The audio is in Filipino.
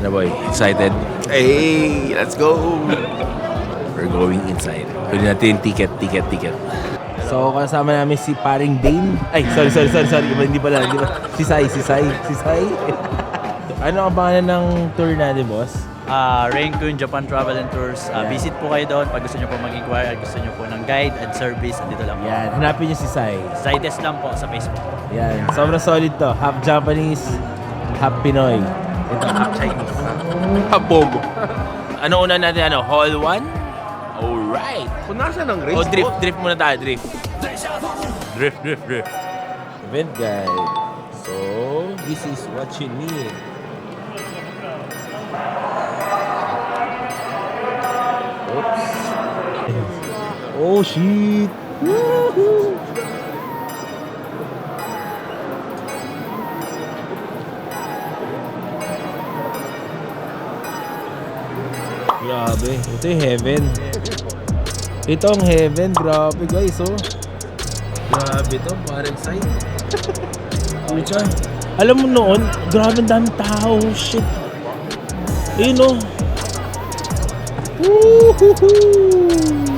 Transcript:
Ano boy, excited? Hey, let's go! We're going inside. Pwede natin yung ticket. So, kasama namin si paring Dane. Ay, sorry. Hindi pala. Si Sai. Ano ang pangalan ng tour natin, boss? Rain-kun Japan Travel and Tours. Visit po kayo doon pag gusto nyo po mag-inquire at gusto nyo po ng guide and service. Andito lang po. Yan, hanapin niyo si Sai. Zaides lang po sa Facebook. Yan, sobrang solid to. Half Japanese, half Pinoy. Ito, half Chinese. Half Bogo. Ano una natin? Hall 1? Alright. Kung nasa ng race, Drift muna tayo, drift. Drift. Event guide. So, this is what you need. Oops. Oh, shit. Woohoo! Grabe. Ito yung heaven. Ito ang heaven. Grabe guys, oh. Grabe to. Parang side. Pucha. Alam mo noon, grabe ang daming tao. Shit. Ayun, oh. Woohoo!